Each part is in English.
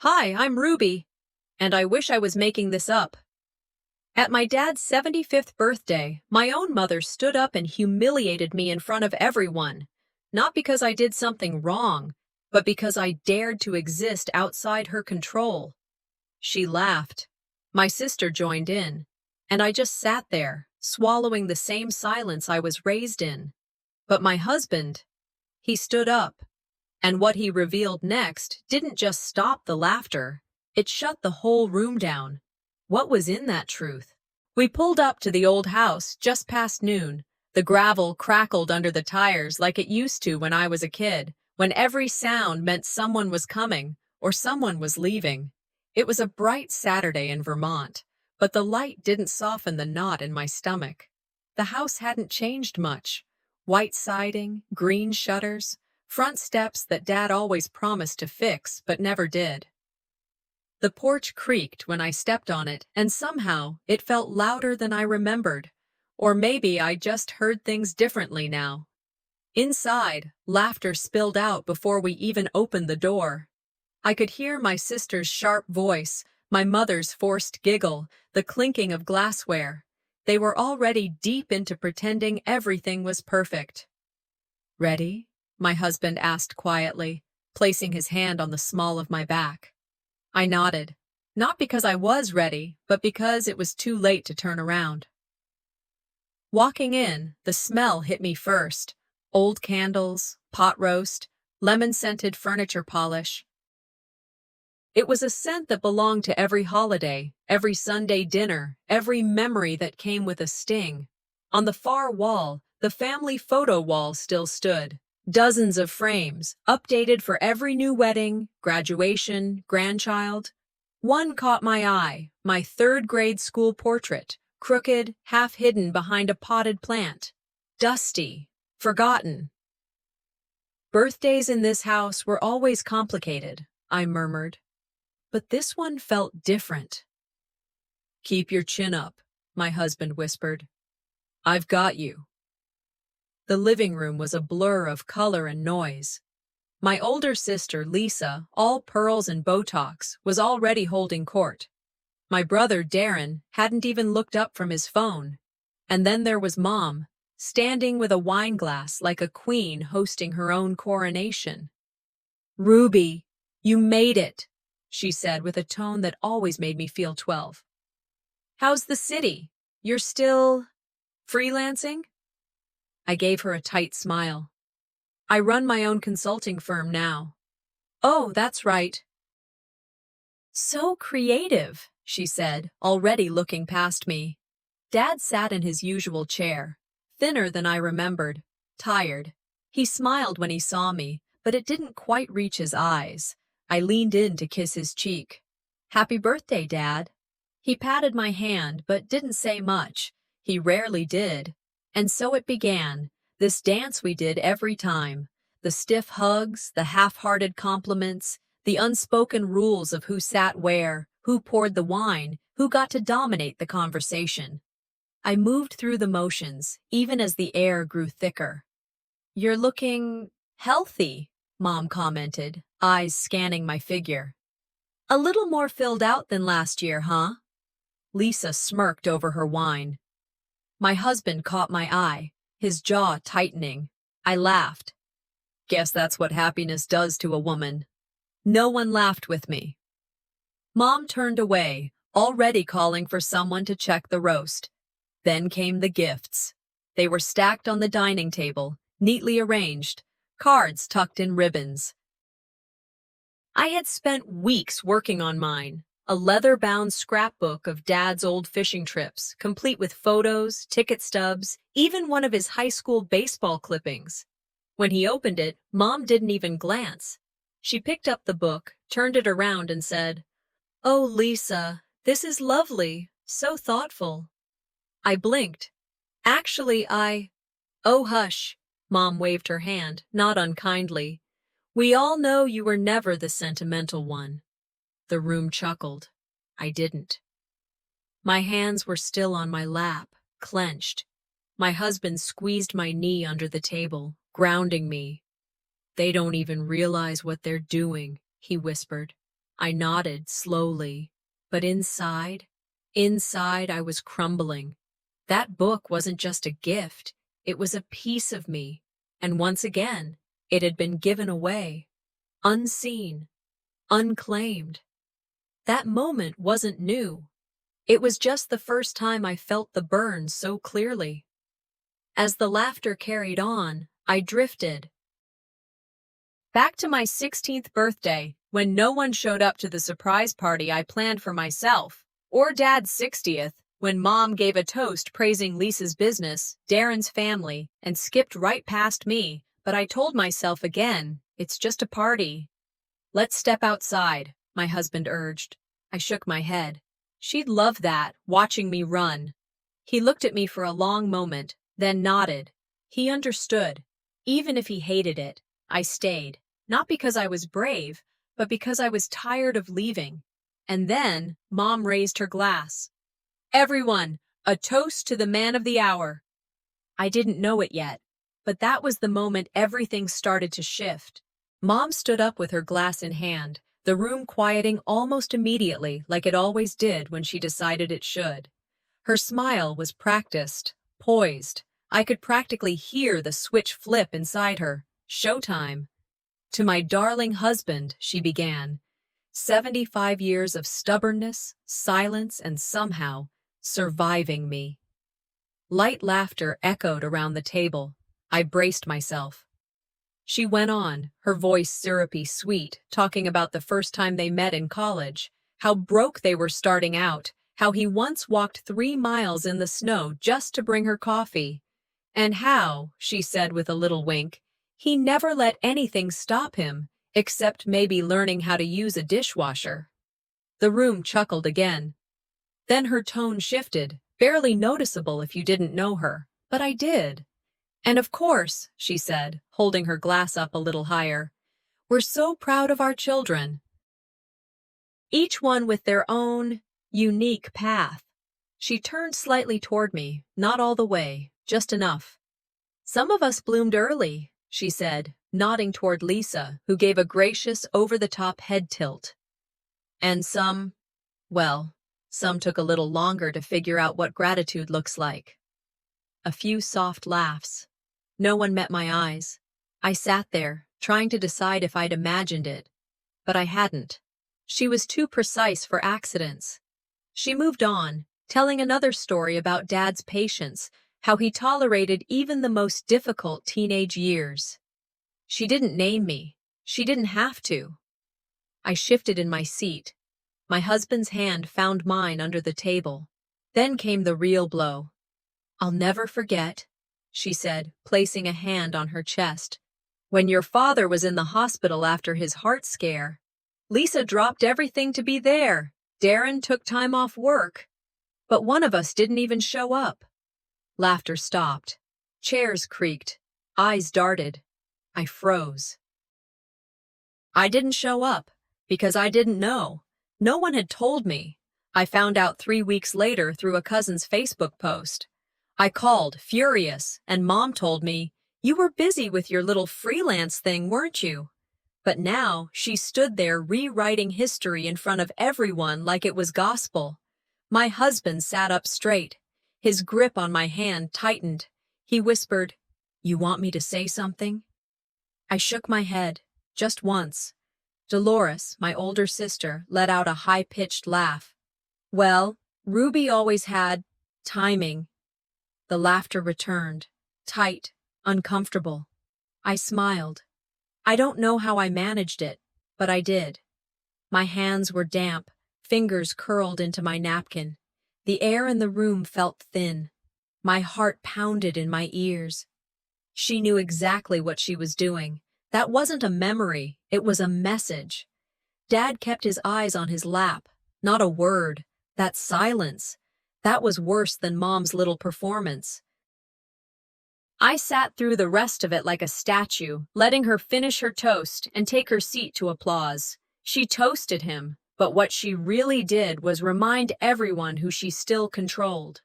Hi, I'm Ruby, and I wish I was making this up. At my dad's 75th birthday, my own mother stood up and humiliated me in front of everyone, not because I did something wrong, but because I dared to exist outside her control. She laughed. My sister joined in, and I just sat there, swallowing the same silence I was raised in. But my husband, he stood up. And what he revealed next didn't just stop the laughter, it shut the whole room down. What was in that truth? We pulled up to the old house just past noon. The gravel crackled under the tires like it used to when I was a kid, when every sound meant someone was coming or someone was leaving. It was a bright Saturday in Vermont, but the light didn't soften the knot in my stomach. The house hadn't changed much. White siding, green shutters, front steps that Dad always promised to fix but never did. The porch creaked when I stepped on it, and somehow it felt louder than I remembered. Or maybe I just heard things differently now. Inside, laughter spilled out before we even opened the door. I could hear my sister's sharp voice, my mother's forced giggle, the clinking of glassware. They were already deep into pretending everything was perfect. "Ready?" my husband asked quietly, placing his hand on the small of my back. I nodded, not because I was ready, but because it was too late to turn around. Walking in, the smell hit me first. Old candles, pot roast, lemon-scented furniture polish. It was a scent that belonged to every holiday, every Sunday dinner, every memory that came with a sting. On the far wall, the family photo wall still stood. Dozens of frames, updated for every new wedding, graduation, grandchild. One caught my eye, my third-grade school portrait, crooked, half-hidden behind a potted plant. Dusty, forgotten. "Birthdays in this house were always complicated," I murmured. But this one felt different. "Keep your chin up," my husband whispered. "I've got you." The living room was a blur of color and noise. My older sister, Lisa, all pearls and Botox, was already holding court. My brother, Darren, hadn't even looked up from his phone. And then there was Mom, standing with a wine glass like a queen hosting her own coronation. "Ruby, you made it," she said with a tone that always made me feel 12. "How's the city? You're still freelancing?" I gave her a tight smile. "I run my own consulting firm now." "Oh, that's right." "So creative," she said, already looking past me. Dad sat in his usual chair, thinner than I remembered, tired. He smiled when he saw me, but it didn't quite reach his eyes. I leaned in to kiss his cheek. "Happy birthday, Dad." He patted my hand, but didn't say much. He rarely did. And so it began, this dance we did every time. The stiff hugs, the half-hearted compliments, the unspoken rules of who sat where, who poured the wine, who got to dominate the conversation. I moved through the motions, even as the air grew thicker. "You're looking healthy," Mom commented, eyes scanning my figure. "A little more filled out than last year, huh?" Lisa smirked over her wine. My husband caught my eye, his jaw tightening. I laughed. "Guess that's what happiness does to a woman." No one laughed with me. Mom turned away, already calling for someone to check the roast. Then came the gifts. They were stacked on the dining table, neatly arranged, cards tucked in ribbons. I had spent weeks working on mine. A leather-bound scrapbook of Dad's old fishing trips, complete with photos, ticket stubs, even one of his high school baseball clippings. When he opened it, Mom didn't even glance. She picked up the book, turned it around, and said, "Oh, Lisa, this is lovely, so thoughtful." I blinked. "Actually, Oh, hush." Mom waved her hand, not unkindly. "We all know you were never the sentimental one." The room chuckled. I didn't. My hands were still on my lap, clenched. My husband squeezed my knee under the table, grounding me. "They don't even realize what they're doing," he whispered. I nodded slowly, but inside I was crumbling. That book wasn't just a gift, it was a piece of me. And once again, it had been given away, unseen, unclaimed. That moment wasn't new. It was just the first time I felt the burn so clearly. As the laughter carried on, I drifted back to my 16th birthday, when no one showed up to the surprise party I planned for myself, or Dad's 60th, when Mom gave a toast praising Lisa's business, Darren's family, and skipped right past me, but I told myself again, it's just a party. Let's step outside, my husband urged. I shook my head. She'd love that, watching me run. He looked at me for a long moment, then nodded. He understood. Even if he hated it, I stayed. Not because I was brave, but because I was tired of leaving. And then, Mom raised her glass. Everyone, a toast to the man of the hour. I didn't know it yet, but that was the moment everything started to shift. Mom stood up with her glass in hand, the room quieting almost immediately like it always did when she decided it should. Her smile was practiced, poised. I could practically hear the switch flip inside her. Showtime. To my darling husband, she began. 75 years of stubbornness, silence, and somehow surviving me. Light laughter echoed around the table. I braced myself. She went on, her voice syrupy sweet, talking about the first time they met in college, how broke they were starting out, how he once walked 3 miles in the snow just to bring her coffee, and how, she said with a little wink, he never let anything stop him, except maybe learning how to use a dishwasher. The room chuckled again. Then her tone shifted, barely noticeable if you didn't know her, but I did. And of course, she said, holding her glass up a little higher, we're so proud of our children. Each one with their own, unique path. She turned slightly toward me, not all the way, just enough. Some of us bloomed early, she said, nodding toward Lisa, who gave a gracious, over-the-top head tilt. And some, well, some took a little longer to figure out what gratitude looks like. A few soft laughs. No one met my eyes. I sat there, trying to decide if I'd imagined it. But I hadn't. She was too precise for accidents. She moved on, telling another story about Dad's patience, how he tolerated even the most difficult teenage years. She didn't name me. She didn't have to. I shifted in my seat. My husband's hand found mine under the table. Then came the real blow. I'll never forget, she said, placing a hand on her chest. When your father was in the hospital after his heart scare, Lisa dropped everything to be there. Darren took time off work. But one of us didn't even show up. Laughter stopped. Chairs creaked. Eyes darted. I froze. I didn't show up because I didn't know. No one had told me. I found out 3 weeks later through a cousin's Facebook post. I called, furious, and Mom told me, you were busy with your little freelance thing, weren't you? But now she stood there rewriting history in front of everyone like it was gospel. My husband sat up straight. His grip on my hand tightened. He whispered, you want me to say something? I shook my head, just once. Dolores, my older sister, let out a high-pitched laugh. Well, Ruby always had timing. The laughter returned, tight, uncomfortable. I smiled. I don't know how I managed it, but I did. My hands were damp, fingers curled into my napkin. The air in the room felt thin. My heart pounded in my ears. She knew exactly what she was doing. That wasn't a memory, it was a message. Dad kept his eyes on his lap. Not a word. That silence. That was worse than Mom's little performance. I sat through the rest of it like a statue, letting her finish her toast and take her seat to applause. She toasted him, but what she really did was remind everyone who she still controlled.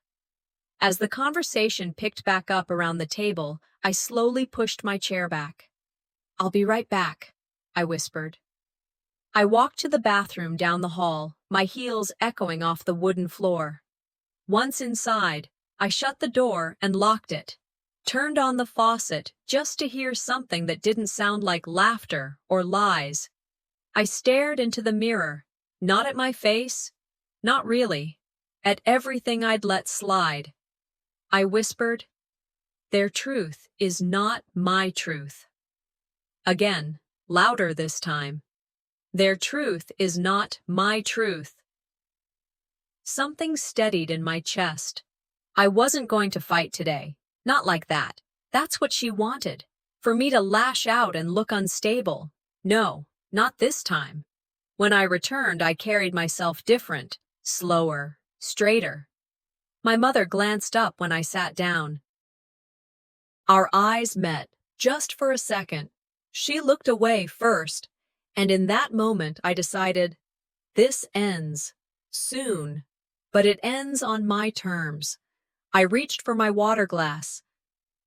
As the conversation picked back up around the table, I slowly pushed my chair back. I'll be right back, I whispered. I walked to the bathroom down the hall, my heels echoing off the wooden floor. Once inside, I shut the door and locked it, turned on the faucet just to hear something that didn't sound like laughter or lies. I stared into the mirror, not at my face, not really, at everything I'd let slide. I whispered, "Their truth is not my truth." Again, louder this time. "Their truth is not my truth." Something steadied in my chest. I wasn't going to fight today. Not like that. That's what she wanted. For me to lash out and look unstable. No, not this time. When I returned, I carried myself different, slower, straighter. My mother glanced up when I sat down. Our eyes met, just for a second. She looked away first, and in that moment I decided, this ends. Soon. But it ends on my terms. I reached for my water glass.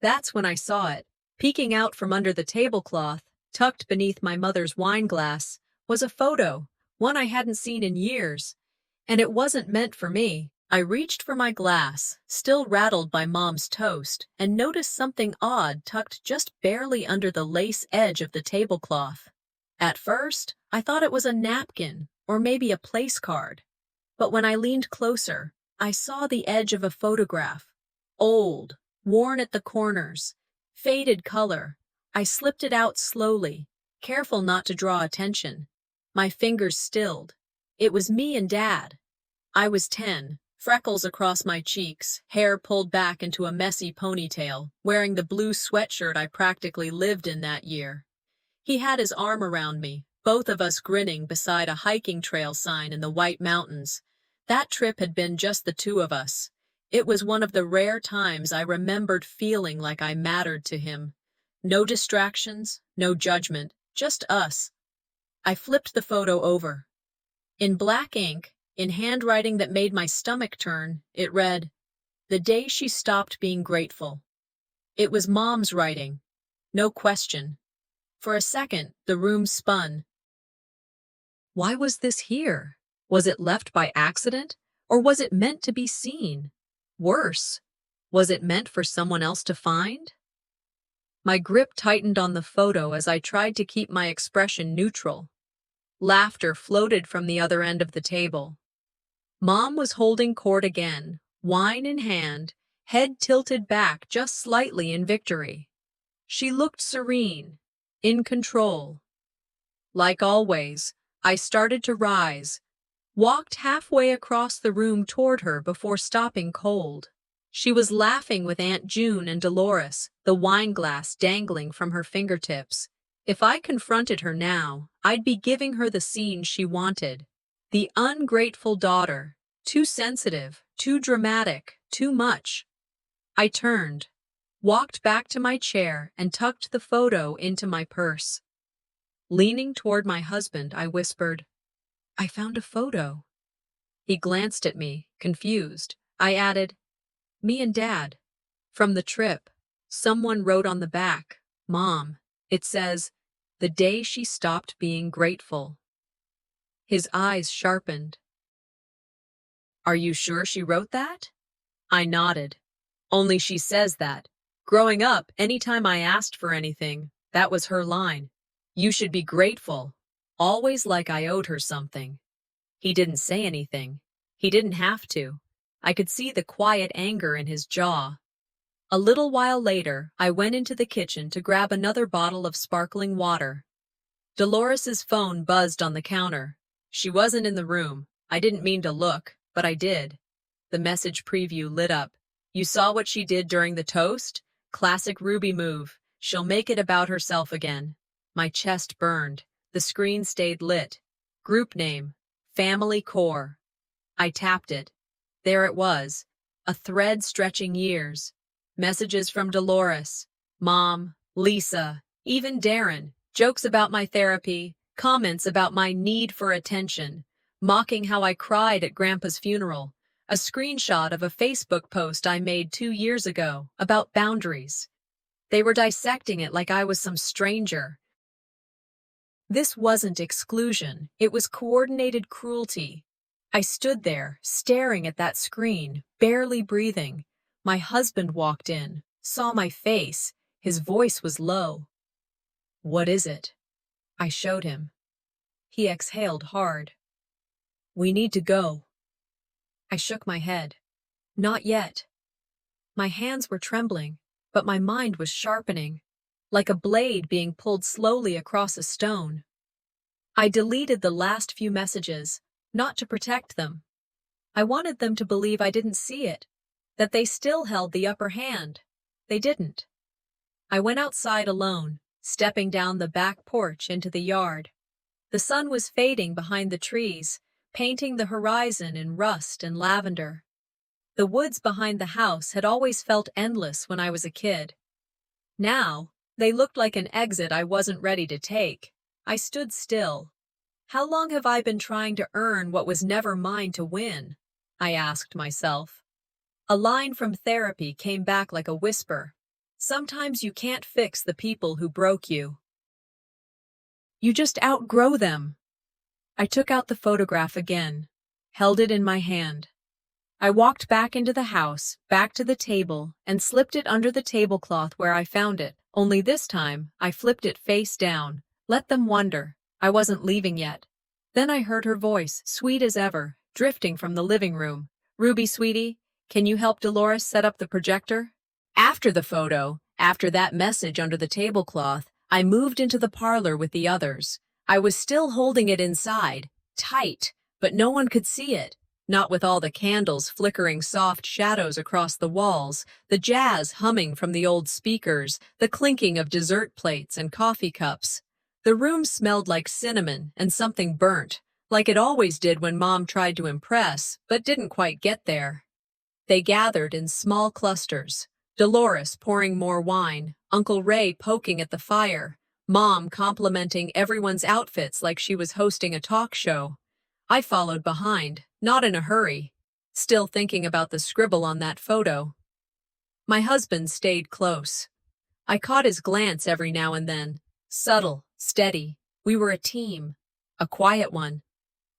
That's when I saw it. Peeking out from under the tablecloth, tucked beneath my mother's wine glass, was a photo, one I hadn't seen in years. And it wasn't meant for me. I reached for my glass, still rattled by Mom's toast, and noticed something odd tucked just barely under the lace edge of the tablecloth. At first, I thought it was a napkin, or maybe a place card. But when I leaned closer, I saw the edge of a photograph. Old, worn at the corners, faded color. I slipped it out slowly, careful not to draw attention. My fingers stilled. It was me and Dad. I was 10, freckles across my cheeks, hair pulled back into a messy ponytail, wearing the blue sweatshirt I practically lived in that year. He had his arm around me, both of us grinning beside a hiking trail sign in the White Mountains. That trip had been just the two of us. It was one of the rare times I remembered feeling like I mattered to him. No distractions, no judgment, just us. I flipped the photo over. In black ink, in handwriting that made my stomach turn, it read, "The day she stopped being grateful." It was Mom's writing. No question. For a second, the room spun. Why was this here? Was it left by accident? Or was it meant to be seen? Worse, was it meant for someone else to find? My grip tightened on the photo as I tried to keep my expression neutral. Laughter floated from the other end of the table. Mom was holding court again, wine in hand, head tilted back just slightly in victory. She looked serene, in control. Like always, I started to rise, walked halfway across the room toward her before stopping cold. She was laughing with Aunt June and Dolores, the wine glass dangling from her fingertips. If I confronted her now, I'd be giving her the scene she wanted. The ungrateful daughter, too sensitive, too dramatic, too much. I turned, walked back to my chair and tucked the photo into my purse. Leaning toward my husband, I whispered, "I found a photo." He glanced at me, confused. I added, "Me and Dad. From the trip. Someone wrote on the back, 'Mom.' It says, 'The day she stopped being grateful.'" His eyes sharpened. "Are you sure she wrote that?" I nodded. "Only she says that. Growing up, anytime I asked for anything, that was her line. 'You should be grateful.' Always like I owed her something." He didn't say anything. He didn't have to. I could see the quiet anger in his jaw. A little while later, I went into the kitchen to grab another bottle of sparkling water. Dolores's phone buzzed on the counter. She wasn't in the room. I didn't mean to look, but I did. The message preview lit up. "You saw what she did during the toast? Classic Ruby move. She'll make it about herself again." My chest burned. The screen stayed lit. Group name, Family Core. I tapped it. There it was, a thread stretching years. Messages from Dolores, Mom, Lisa, even Darren, jokes about my therapy, comments about my need for attention, mocking how I cried at Grandpa's funeral, a screenshot of a Facebook post I made 2 years ago about boundaries. They were dissecting it like I was some stranger. This wasn't exclusion, it was coordinated cruelty. I stood there, staring at that screen, barely breathing. My husband walked in, saw my face. His voice was low. "What is it?" I showed him. He exhaled hard. "We need to go." I shook my head. "Not yet." My hands were trembling, but my mind was sharpening, like a blade being pulled slowly across a stone. I deleted the last few messages, not to protect them. I wanted them to believe I didn't see it, that they still held the upper hand. They didn't. I went outside alone, stepping down the back porch into the yard. The sun was fading behind the trees, painting the horizon in rust and lavender. The woods behind the house had always felt endless when I was a kid. Now, they looked like an exit I wasn't ready to take. I stood still. How long have I been trying to earn what was never mine to win? I asked myself. A line from therapy came back like a whisper. Sometimes you can't fix the people who broke you. You just outgrow them. I took out the photograph again, held it in my hand. I walked back into the house, back to the table, and slipped it under the tablecloth where I found it. Only this time, I flipped it face down. Let them wonder. I wasn't leaving yet. Then I heard her voice, sweet as ever, drifting from the living room. "Ruby, sweetie, can you help Dolores set up the projector?" After the photo, after that message under the tablecloth, I moved into the parlor with the others. I was still holding it inside, tight, but no one could see it. Not with all the candles flickering soft shadows across the walls, the jazz humming from the old speakers, the clinking of dessert plates and coffee cups. The room smelled like cinnamon and something burnt, like it always did when Mom tried to impress, but didn't quite get there. They gathered in small clusters, Dolores pouring more wine, Uncle Ray poking at the fire, Mom complimenting everyone's outfits like she was hosting a talk show. I followed behind, not in a hurry, still thinking about the scribble on that photo. My husband stayed close. I caught his glance every now and then, subtle, steady. We were a team, a quiet one.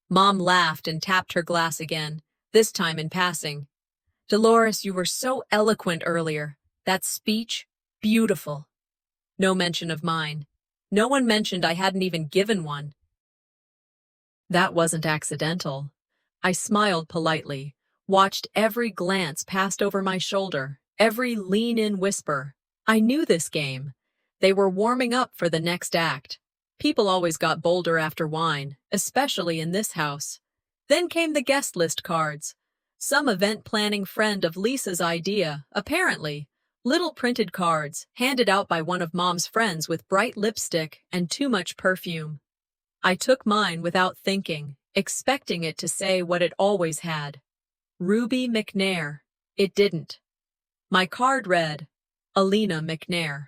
Mom laughed and tapped her glass again, this time in passing. "Dolores, you were so eloquent earlier. That speech, beautiful." No mention of mine. No one mentioned I hadn't even given one. That wasn't accidental. I smiled politely, watched every glance passed over my shoulder, every lean-in whisper. I knew this game. They were warming up for the next act. People always got bolder after wine, especially in this house. Then came the guest list cards. Some event-planning friend of Lisa's idea, apparently. Little printed cards, handed out by one of Mom's friends with bright lipstick and too much perfume. I took mine without thinking, expecting it to say what it always had. Ruby McNair. It didn't. My card read, Alina McNair.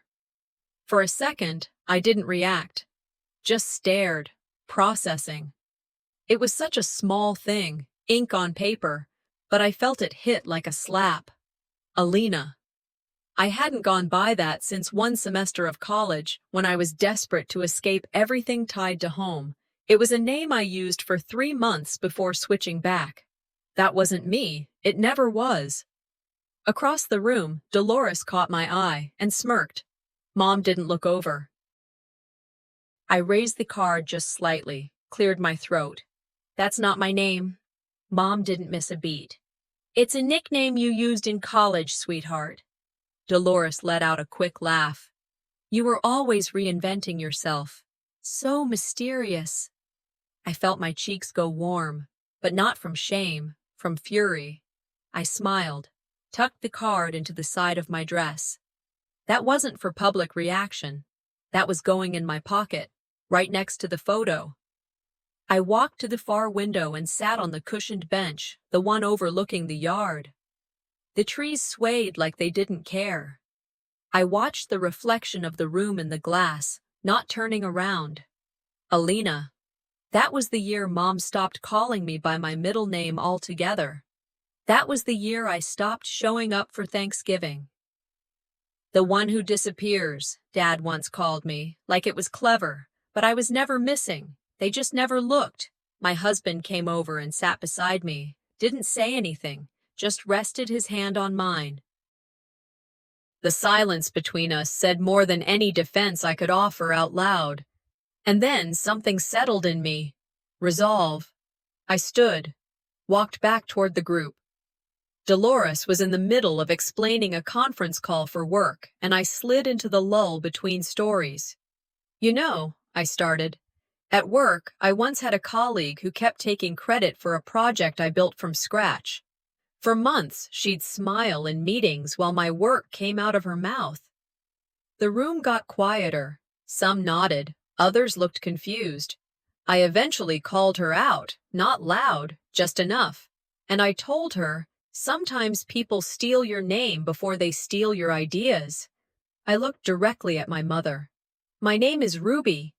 For a second, I didn't react. Just stared, processing. It was such a small thing, ink on paper, but I felt it hit like a slap. Alina. I hadn't gone by that since one semester of college, when I was desperate to escape everything tied to home. It was a name I used for 3 months before switching back. That wasn't me. It never was. Across the room, Dolores caught my eye and smirked. Mom didn't look over. I raised the card just slightly, cleared my throat. "That's not my name." Mom didn't miss a beat. "It's a nickname you used in college, sweetheart." Dolores let out a quick laugh. "You were always reinventing yourself. So mysterious." I felt my cheeks go warm, but not from shame, from fury. I smiled, tucked the card into the side of my dress. That wasn't for public reaction. That was going in my pocket, right next to the photo. I walked to the far window and sat on the cushioned bench, the one overlooking the yard. The trees swayed like they didn't care. I watched the reflection of the room in the glass, not turning around. Alina. That was the year Mom stopped calling me by my middle name altogether. That was the year I stopped showing up for Thanksgiving. "The one who disappears," Dad once called me, like it was clever, But I was never missing. They just never looked. My husband came over and sat beside me, didn't say anything, just rested his hand on mine. The silence between us said more than any defense I could offer out loud. And then something settled in me. Resolve. I stood, walked back toward the group. Dolores was in the middle of explaining a conference call for work, and I slid into the lull between stories. You know, I started. At work, I once had a colleague who kept taking credit for a project I built from scratch. For months, she'd smile in meetings while my work came out of her mouth. The room got quieter. Some nodded, others looked confused. I eventually called her out, not loud, just enough. And I told her, sometimes people steal your name before they steal your ideas. I looked directly at my mother. My name is Ruby.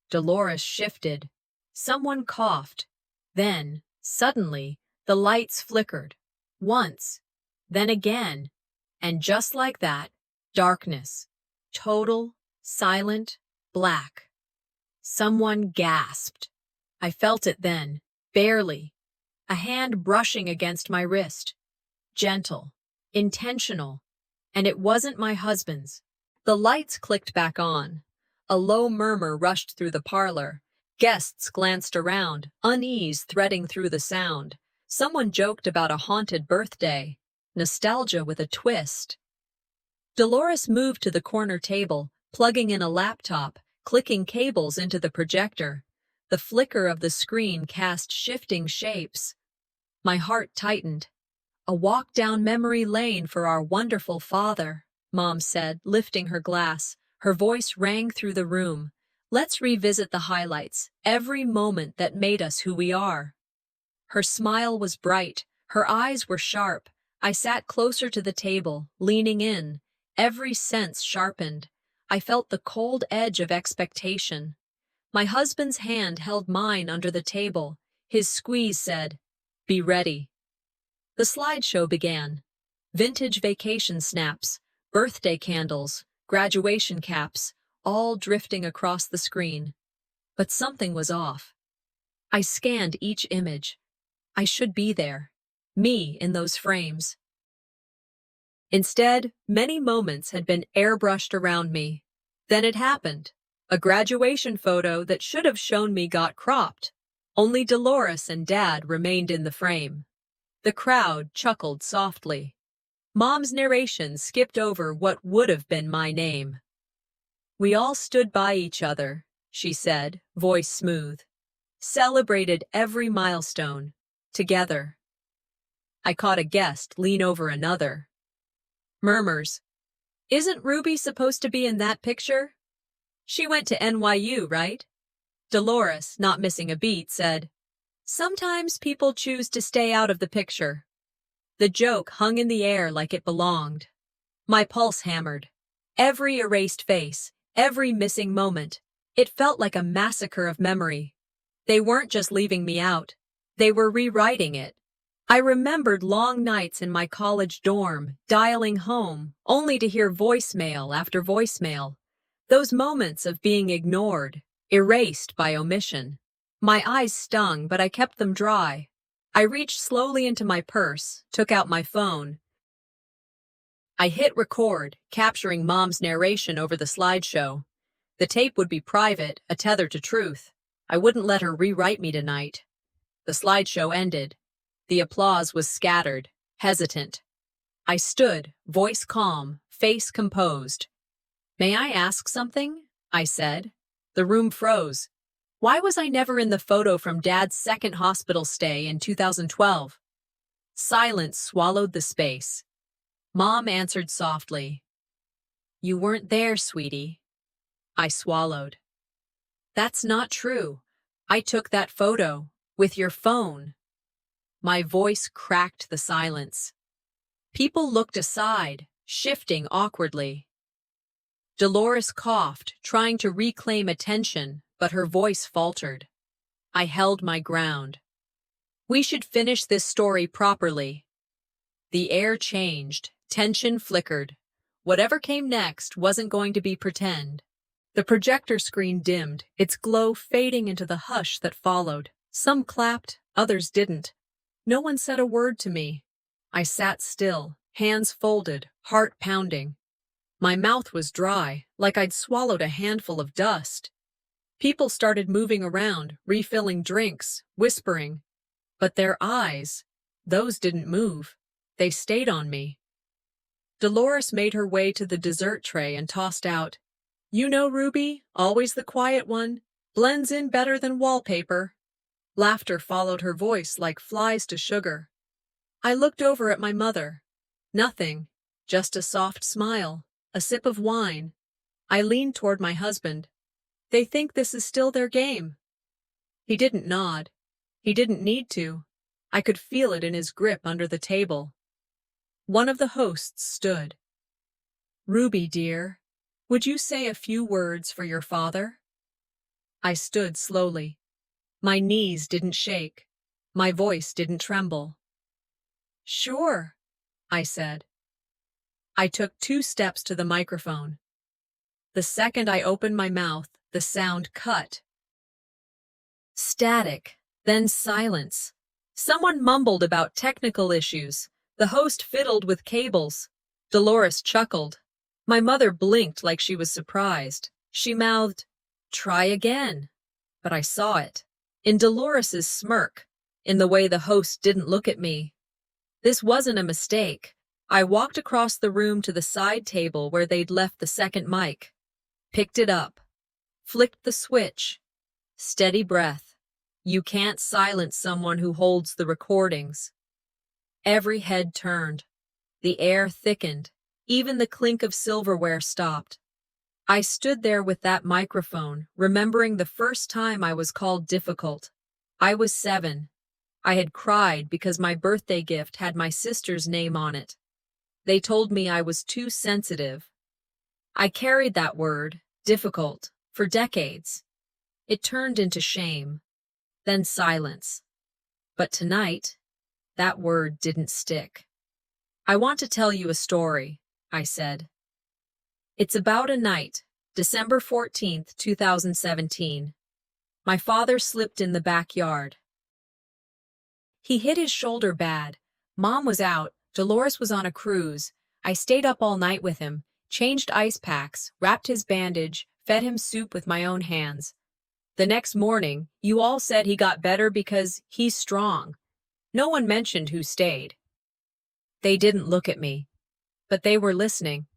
Dolores shifted. Someone coughed. Then, suddenly, the lights flickered. Once, then again. And just like that, darkness. Total, silent, black. Someone gasped. I felt it then, barely. A hand brushing against my wrist. Gentle, intentional. And it wasn't my husband's. The lights clicked back on. A low murmur rushed through the parlor. Guests glanced around, unease threading through the sound. Someone joked about a haunted birthday. Nostalgia with a twist. Dolores moved to the corner table, plugging in a laptop, clicking cables into the projector. The flicker of the screen cast shifting shapes. My heart tightened. A walk down memory lane for our wonderful father, Mom said, lifting her glass. Her voice rang through the room. Let's revisit the highlights, every moment that made us who we are. Her smile was bright. Her eyes were sharp. I sat closer to the table, leaning in. Every sense sharpened. I felt the cold edge of expectation. My husband's hand held mine under the table. His squeeze said, "Be ready." The slideshow began. Vintage vacation snaps, birthday candles, graduation caps, all drifting across the screen. But something was off. I scanned each image. I should be there. Me in those frames. Instead, many moments had been airbrushed around me. Then it happened. A graduation photo that should have shown me got cropped. Only Dolores and Dad remained in the frame. The crowd chuckled softly. Mom's narration skipped over what would have been my name. We all stood by each other, she said, voice smooth. Celebrated every milestone. Together. I caught a guest lean over another. Murmurs. Isn't Ruby supposed to be in that picture? She went to NYU, right? Dolores, not missing a beat, said, Sometimes people choose to stay out of the picture. The joke hung in the air like it belonged. My pulse hammered. Every erased face, every missing moment. It felt like a massacre of memory. They weren't just leaving me out. They were rewriting it. I remembered long nights in my college dorm, dialing home, only to hear voicemail after voicemail. Those moments of being ignored, erased by omission. My eyes stung, but I kept them dry. I reached slowly into my purse, took out my phone. I hit record, capturing Mom's narration over the slideshow. The tape would be private, a tether to truth. I wouldn't let her rewrite me tonight. The slideshow ended. The applause was scattered, hesitant. I stood, voice calm, face composed. May I ask something? I said. The room froze. Why was I never in the photo from Dad's second hospital stay in 2012? Silence swallowed the space. Mom answered softly. You weren't there, sweetie. I swallowed. That's not true. I took that photo, with your phone. My voice cracked the silence. People looked aside, shifting awkwardly. Dolores coughed, trying to reclaim attention, but her voice faltered. I held my ground. We should finish this story properly. The air changed, tension flickered. Whatever came next wasn't going to be pretend. The projector screen dimmed, its glow fading into the hush that followed. Some clapped, others didn't. No one said a word to me. I sat still, hands folded, heart pounding. My mouth was dry, like I'd swallowed a handful of dust. People started moving around, refilling drinks, whispering. But their eyes, those didn't move. They stayed on me. Dolores made her way to the dessert tray and tossed out, "You know, Ruby, always the quiet one, blends in better than wallpaper." Laughter followed her voice like flies to sugar. I looked over at my mother. Nothing, just a soft smile, a sip of wine. I leaned toward my husband. "They think this is still their game." He didn't nod. He didn't need to. I could feel it in his grip under the table. One of the hosts stood. "Ruby, dear, would you say a few words for your father?" I stood slowly. My knees didn't shake. My voice didn't tremble. "Sure," I said. I took 2 steps to the microphone. The second I opened my mouth, the sound cut. Static, then silence. Someone mumbled about technical issues. The host fiddled with cables. Dolores chuckled. My mother blinked like she was surprised. She mouthed, "Try again." But I saw it. In Dolores's smirk, in the way the host didn't look at me. This wasn't a mistake. I walked across the room to the side table where they'd left the second mic. Picked it up. Flicked the switch. Steady breath. You can't silence someone who holds the recordings. Every head turned. The air thickened. Even the clink of silverware stopped. I stood there with that microphone, remembering the first time I was called difficult. I was 7. I had cried because my birthday gift had my sister's name on it. They told me I was too sensitive. I carried that word, difficult, for decades. It turned into shame, then silence. But tonight, that word didn't stick. "I want to tell you a story," I said. "It's about a night, December 14th, 2017. My father slipped in the backyard. He hit his shoulder bad. Mom was out, Dolores was on a cruise. I stayed up all night with him, changed ice packs, wrapped his bandage, fed him soup with my own hands. The next morning, you all said he got better because he's strong. No one mentioned who stayed. They didn't look at me, but they were listening.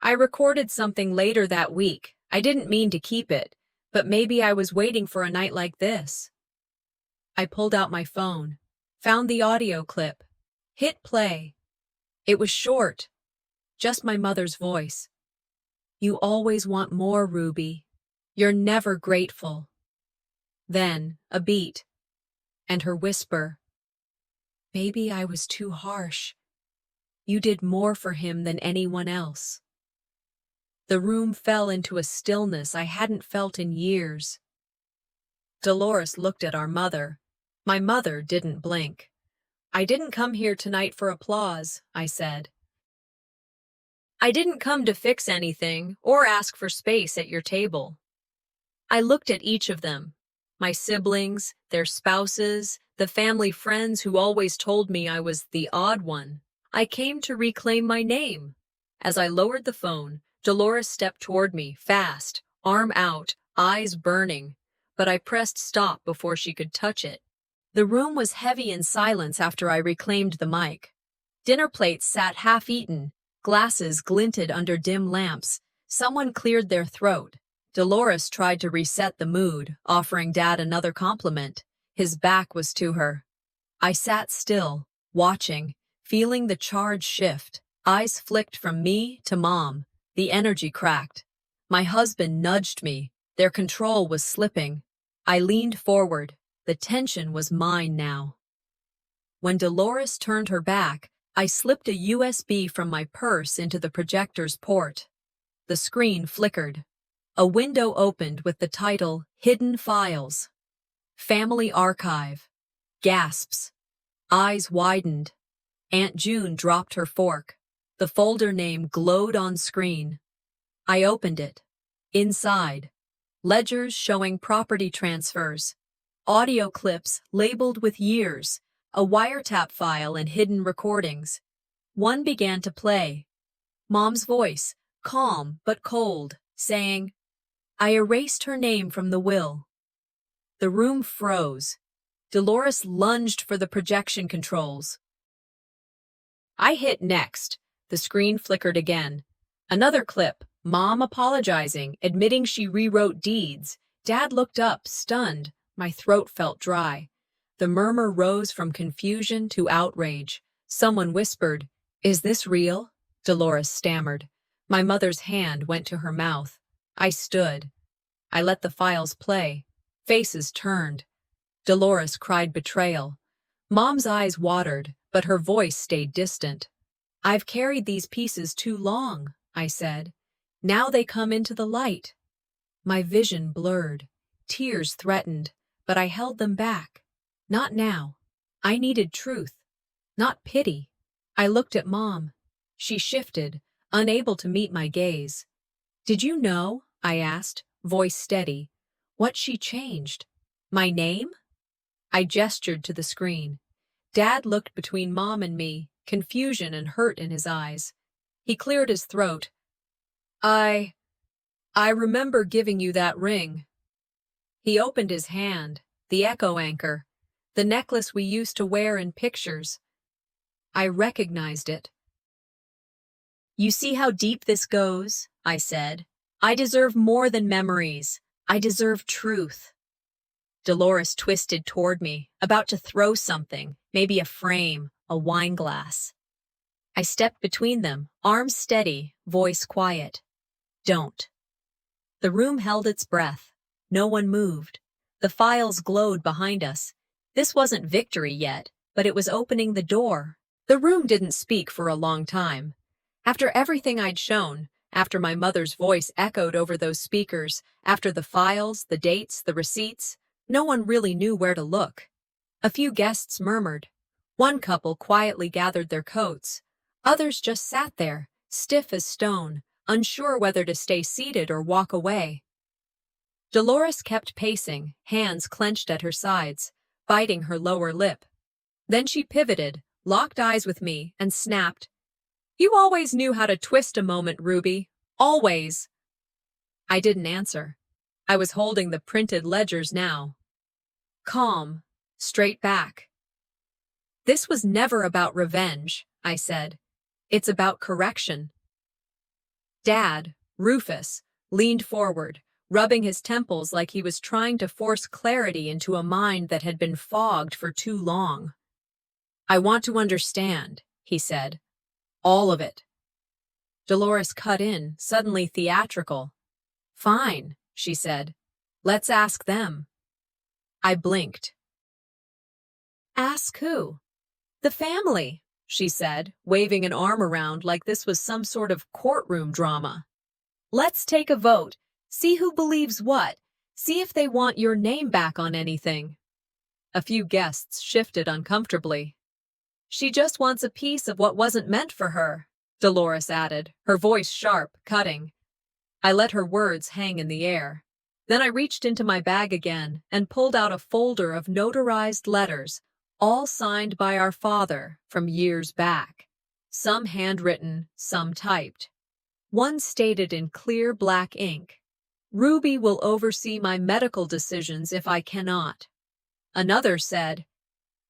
I recorded something later that week. I didn't mean to keep it, but maybe I was waiting for a night like this." I pulled out my phone, found the audio clip, hit play. It was short, just my mother's voice. "You always want more, Ruby. You're never grateful." Then, a beat, and her whisper, "Maybe I was too harsh. You did more for him than anyone else." The room fell into a stillness I hadn't felt in years. Dolores looked at our mother. My mother didn't blink. "I didn't come here tonight for applause," I said. "I didn't come to fix anything or ask for space at your table." I looked at each of them, my siblings, their spouses, the family friends who always told me I was the odd one. I came to reclaim my name. As I lowered the phone, Dolores stepped toward me, fast, arm out, eyes burning, but I pressed stop before she could touch it. The room was heavy in silence after I reclaimed the mic. Dinner plates sat half-eaten, glasses glinted under dim lamps. Someone cleared their throat. Dolores tried to reset the mood, offering Dad another compliment. His back was to her. I sat still, watching, feeling the charge shift. Eyes flicked from me to Mom. The energy cracked. My husband nudged me. Their control was slipping. I leaned forward. The tension was mine now. When Dolores turned her back, I slipped a USB from my purse into the projector's port. The screen flickered. A window opened with the title, Hidden Files. Family Archive. Gasps. Eyes widened. Aunt June dropped her fork. The folder name glowed on screen. I opened it. Inside, ledgers showing property transfers, audio clips labeled with years, a wiretap file and hidden recordings. One began to play. Mom's voice, calm but cold, saying, "I erased her name from the will." The room froze. Dolores lunged for the projection controls. I hit next. The screen flickered again. Another clip, Mom apologizing, admitting she rewrote deeds. Dad looked up, stunned. My throat felt dry. The murmur rose from confusion to outrage. Someone whispered, "Is this real?" Dolores stammered. My mother's hand went to her mouth. I stood. I let the files play. Faces turned. Dolores cried betrayal. Mom's eyes watered, but her voice stayed distant. "I've carried these pieces too long," I said. "Now they come into the light." My vision blurred. Tears threatened, but I held them back. Not now. I needed truth, not pity. I looked at Mom. She shifted, unable to meet my gaze. "Did you know?" I asked, voice steady. "What she changed? My name?" I gestured to the screen. Dad looked between Mom and me, confusion and hurt in his eyes. He cleared his throat. I remember giving you that ring." He opened his hand, the echo anchor, the necklace we used to wear in pictures. I recognized it. "You see how deep this goes?" I said. "I deserve more than memories. I deserve truth." Dolores twisted toward me, about to throw something, maybe a frame, a wine glass. I stepped between them, arms steady, voice quiet. "Don't." The room held its breath. No one moved. The files glowed behind us. This wasn't victory yet, but it was opening the door. The room didn't speak for a long time. After everything I'd shown, after my mother's voice echoed over those speakers, after the files, the dates, the receipts, no one really knew where to look. A few guests murmured. One couple quietly gathered their coats. Others just sat there, stiff as stone, unsure whether to stay seated or walk away. Dolores kept pacing, hands clenched at her sides, biting her lower lip. Then she pivoted, locked eyes with me, and snapped, "You always knew how to twist a moment, Ruby. Always." I didn't answer. I was holding the printed ledgers now. Calm, straight back. "This was never about revenge," I said. "It's about correction." Dad, Rufus, leaned forward, rubbing his temples like he was trying to force clarity into a mind that had been fogged for too long. "I want to understand," he said. "All of it." Dolores cut in, suddenly theatrical. "Fine," she said. "Let's ask them." I blinked. "Ask who?" "The family," she said, waving an arm around like this was some sort of courtroom drama. "Let's take a vote. See who believes what. See if they want your name back on anything." A few guests shifted uncomfortably. "She just wants a piece of what wasn't meant for her," Dolores added, her voice sharp, cutting. I let her words hang in the air. Then I reached into my bag again and pulled out a folder of notarized letters, all signed by our father from years back. Some handwritten, some typed. One stated in clear black ink, "Ruby will oversee my medical decisions if I cannot." Another said,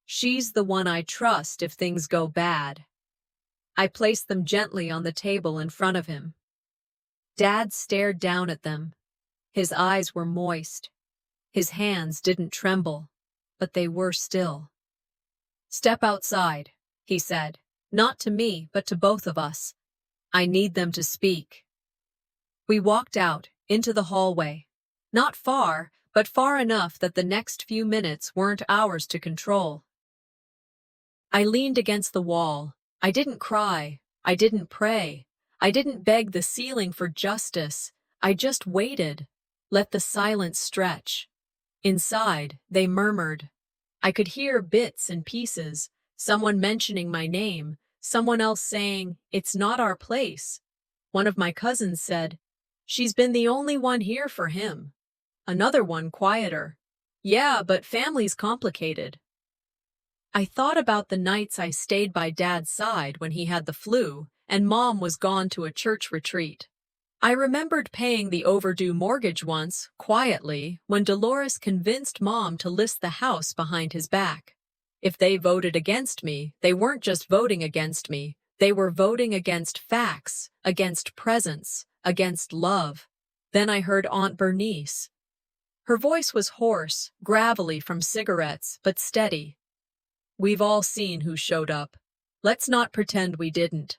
"She's the one I trust if things go bad." I placed them gently on the table in front of him. Dad stared down at them. His eyes were moist. His hands didn't tremble, but they were still. "Step outside," he said, not to me, but to both of us. "I need them to speak." We walked out, into the hallway. Not far, but far enough that the next few minutes weren't ours to control. I leaned against the wall. I didn't cry. I didn't pray. I didn't beg the ceiling for justice. I just waited, let the silence stretch. Inside, they murmured. I could hear bits and pieces, someone mentioning my name, someone else saying, "It's not our place." One of my cousins said, She's been the only one here for him. Another one quieter. Yeah, but family's complicated. I thought about the nights I stayed by Dad's side when he had the flu and Mom was gone to a church retreat. I remembered paying the overdue mortgage once, quietly, when Dolores convinced Mom to list the house behind his back. If they voted against me, they weren't just voting against me. They were voting against facts, against presence, against love. Then I heard Aunt Bernice. Her voice was hoarse, gravelly from cigarettes, but steady. We've all seen who showed up. Let's not pretend we didn't.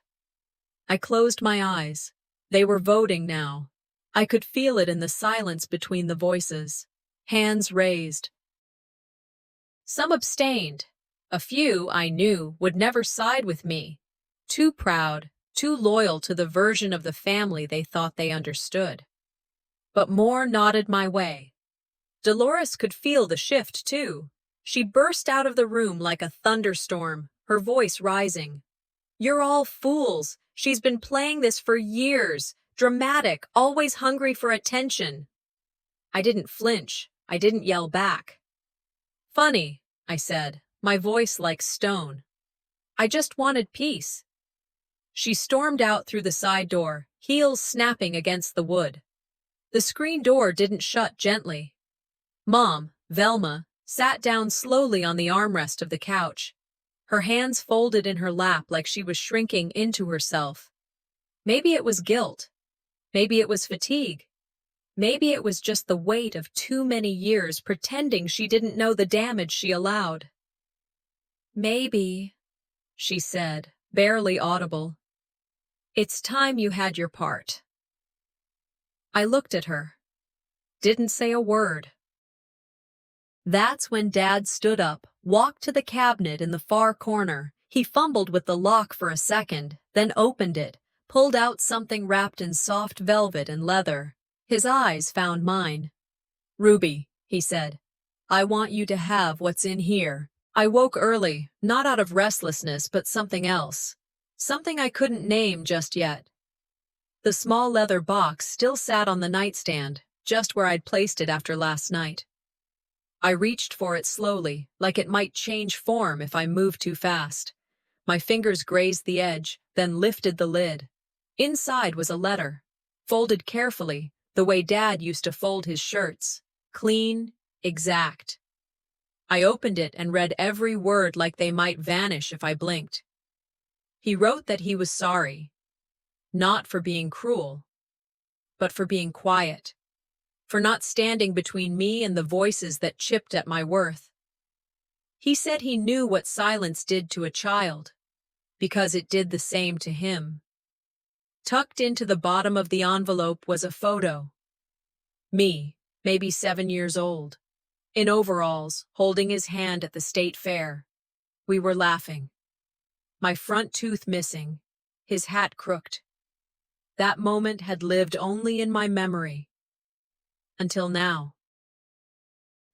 I closed my eyes. They were voting now. I could feel it in the silence between the voices. Hands raised. Some abstained. A few, I knew, would never side with me. Too proud, too loyal to the version of the family they thought they understood. But more nodded my way. Dolores could feel the shift, too. She burst out of the room like a thunderstorm, her voice rising. You're all fools. She's been playing this for years. Dramatic, always hungry for attention. I didn't flinch. I didn't yell back. Funny, I said, my voice like stone. I just wanted peace. She stormed out through the side door, heels snapping against the wood. The screen door didn't shut gently. Mom, Velma, sat down slowly on the armrest of the couch. Her hands folded in her lap like she was shrinking into herself. Maybe it was guilt. Maybe it was fatigue. Maybe it was just the weight of too many years pretending she didn't know the damage she allowed. Maybe, she said, barely audible. It's time you had your part. I looked at her. Didn't say a word. That's when Dad stood up, walked to the cabinet in the far corner. He fumbled with the lock for a second, then opened it, pulled out something wrapped in soft velvet and leather. His eyes found mine. Ruby, he said, I want you to have what's in here. I woke early, not out of restlessness, but something else. Something I couldn't name just yet. The small leather box still sat on the nightstand, just where I'd placed it after last night. I reached for it slowly, like it might change form if I moved too fast. My fingers grazed the edge, then lifted the lid. Inside was a letter, folded carefully, the way Dad used to fold his shirts. Clean, exact. I opened it and read every word like they might vanish if I blinked. He wrote that he was sorry. Not for being cruel, but for being quiet. For not standing between me and the voices that chipped at my worth. He said he knew what silence did to a child, because it did the same to him. Tucked into the bottom of the envelope was a photo. Me, maybe 7 years old, in overalls, holding his hand at the state fair. We were laughing. My front tooth missing, his hat crooked. That moment had lived only in my memory. Until now.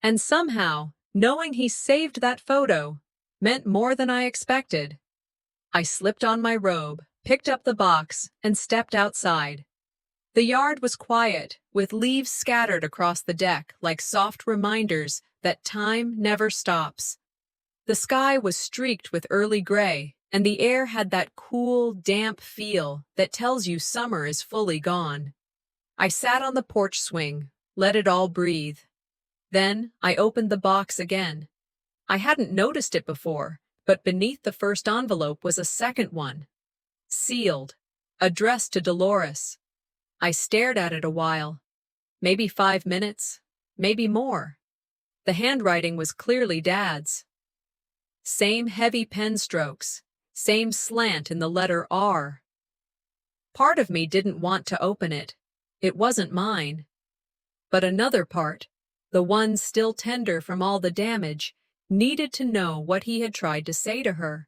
And somehow, knowing he saved that photo meant more than I expected. I slipped on my robe, picked up the box, and stepped outside. The yard was quiet, with leaves scattered across the deck like soft reminders that time never stops. The sky was streaked with early gray, and the air had that cool, damp feel that tells you summer is fully gone. I sat on the porch swing, let it all breathe. Then I opened the box again. I hadn't noticed it before, but beneath the first envelope was a second one. Sealed, addressed to Dolores. I stared at it a while. Maybe 5 minutes, maybe more. The handwriting was clearly Dad's. Same heavy pen strokes, same slant in the letter R. Part of me didn't want to open it. It wasn't mine. But another part, the one still tender from all the damage, needed to know what he had tried to say to her.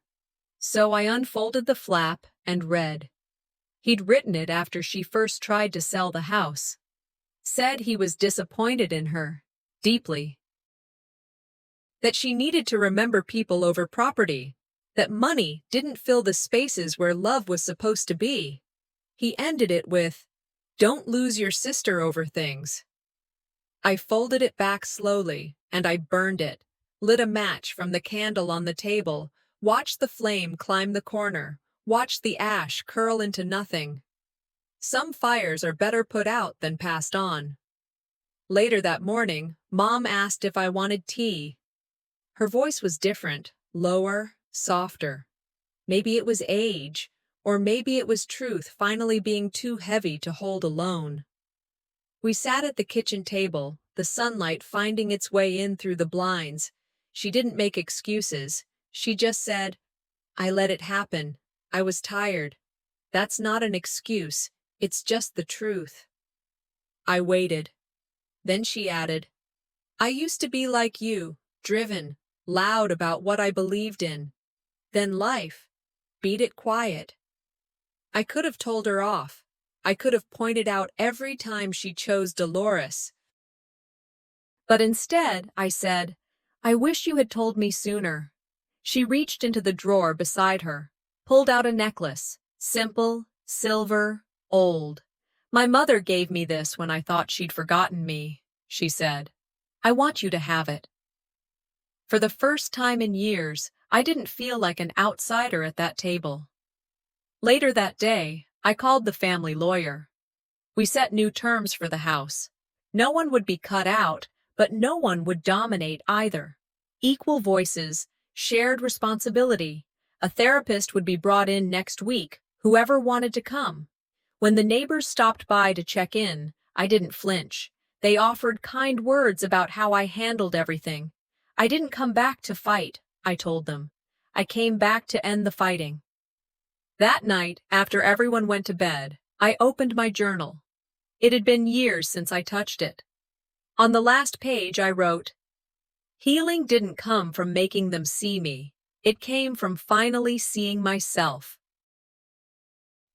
So I unfolded the flap and read. He'd written it after she first tried to sell the house. Said he was disappointed in her, deeply. That she needed to remember people over property. That money didn't fill the spaces where love was supposed to be. He ended it with, Don't lose your sister over things. I folded it back slowly, and I burned it, lit a match from the candle on the table, watched the flame climb the corner, watched the ash curl into nothing. Some fires are better put out than passed on. Later that morning, Mom asked if I wanted tea. Her voice was different, lower, softer. Maybe it was age, or maybe it was truth finally being too heavy to hold alone. We sat at the kitchen table, the sunlight finding its way in through the blinds. She didn't make excuses. She just said, "I let it happen. I was tired." That's not an excuse. It's just the truth. I waited. Then she added, "I used to be like you, driven, loud about what I believed in. Then life beat it quiet." I could have told her off. I could have pointed out every time she chose Dolores. But instead, I said, "I wish you had told me sooner." She reached into the drawer beside her, pulled out a necklace, simple, silver, old. "My mother gave me this when I thought she'd forgotten me," she said. "I want you to have it." For the first time in years, I didn't feel like an outsider at that table. Later that day, I called the family lawyer. We set new terms for the house. No one would be cut out, but no one would dominate either. Equal voices, shared responsibility. A therapist would be brought in next week, whoever wanted to come. When the neighbors stopped by to check in, I didn't flinch. They offered kind words about how I handled everything. "I didn't come back to fight," I told them. "I came back to end the fighting." That night, after everyone went to bed, I opened my journal. It had been years since I touched it. On the last page, I wrote, "Healing didn't come from making them see me. It came from finally seeing myself."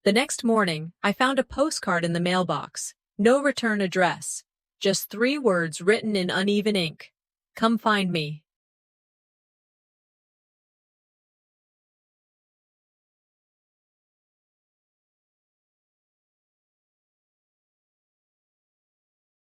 The next morning, I found a postcard in the mailbox. No return address. Just 3 words written in uneven ink. "Come find me."